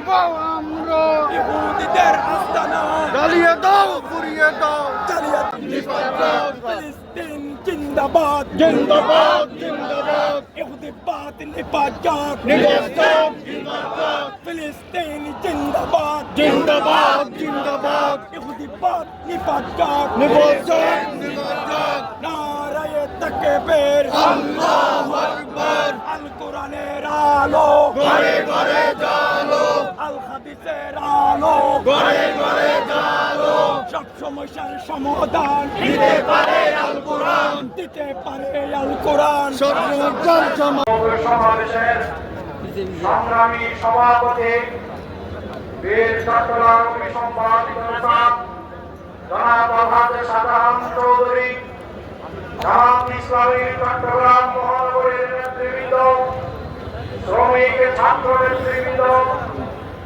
আমরা ইহুদিদের আস্তানা জ্বালিয়ে দাও পুড়িয়ে দাও ফিলিস্তিন জিন্দাবাদ জিন্দাবাদ জিন্দাবাদ ইহুদিবাদ নিপাত নিবাসক জিন্দাবাদ ফিলিস্তিন জিন্দাবাদ জিন্দাবাদ জিন্দাবাদ ইহুদিবাদ নিপাত নিবাসক নিবাসক নারায়ে তাকবীর আল্লাহু আকবার আল কোরআনের আলো ঘরে ঘরে জালো আল হাদিসের আলো ঘরে ঘরে জালো সব সমস্যার সমাধান দিতে পারে আল কোরআন দিতে পারে আল কোরআন সর্বজন সমাবেশের সংগ্রামী সভাপতি বীর চট্টগ্রাম সম্পাদিত জনাব আলহাজ সাধারণ চৌধুরী জামাত ইসলামী চট্টগ্রাম মহানগরীর নেতৃবৃন্দ শ্রমিক ছাত্র নেতৃবৃন্দ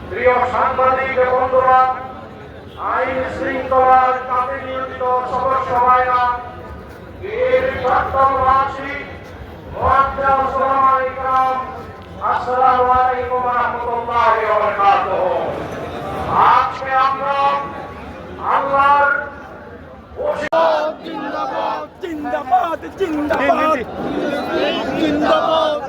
প্রিয় সাংবাদিক বন্ধুরা আইন শৃঙ্খলার কাজে নিয়োজিত সদস্য ভাইরা বীর চট্টগ্রামবাসী আসসালামু আলাইকুম ওয়া রাহমাতুল্লাহি ওয়া বারাকাতুহু। আজকে আমরা আল্লাহর জিন্দাবাদ জিন্দাবাদ জিন্দাবাদ জিন্দাবাদ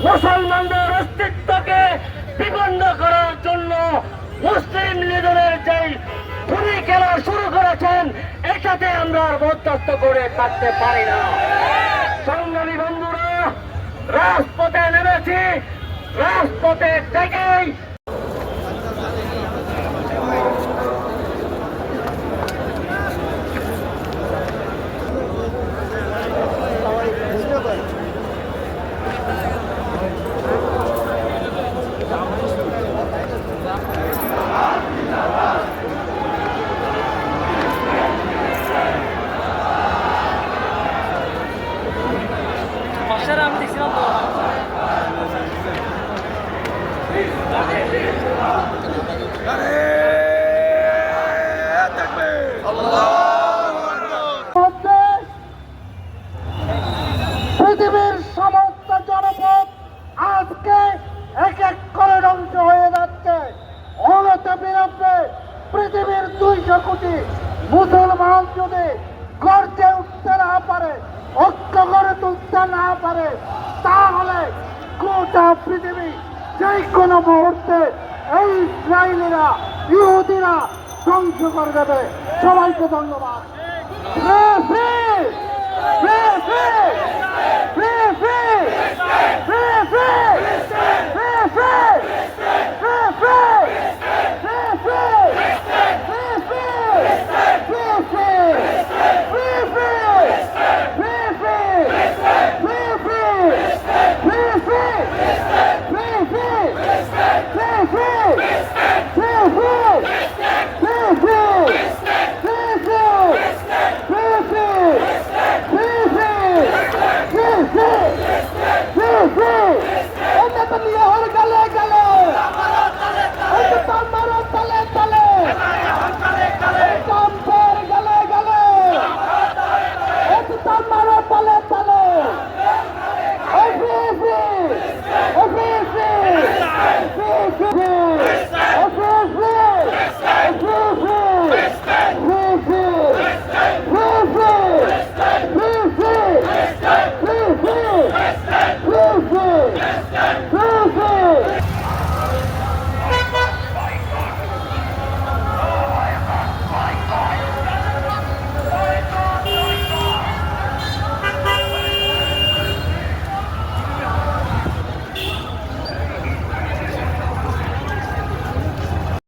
মুসলমানদের অস্তিত্বকে বিপন্ন করার জন্য মুসলিম লীগের যেই খুনি খেলা শুরু করেছেন এটাতে আমরা আর বরদাস্ত করে থাকতে পারি না। সংগ্রামী বন্ধুরা, রাজপথে নেমেছি, রাজপথে থেকেই পৃথিবীর সমস্ত জনপদ আজকে এক এক করে ধ্বংস হয়ে যাচ্ছে। অনতে বিলম্বে পৃথিবীর 200 কোটি মুসলমান যদি গর্জে উঠতে না পারে, ঐক্য করে তুলতে না পারে, তাহলে গোটা পৃথিবী যে কোনো মুহূর্তে এই ইসরায়েলিরা ইহুদিরা ধ্বংস করে দেবে। সবাইকে ধন্যবাদ। Free!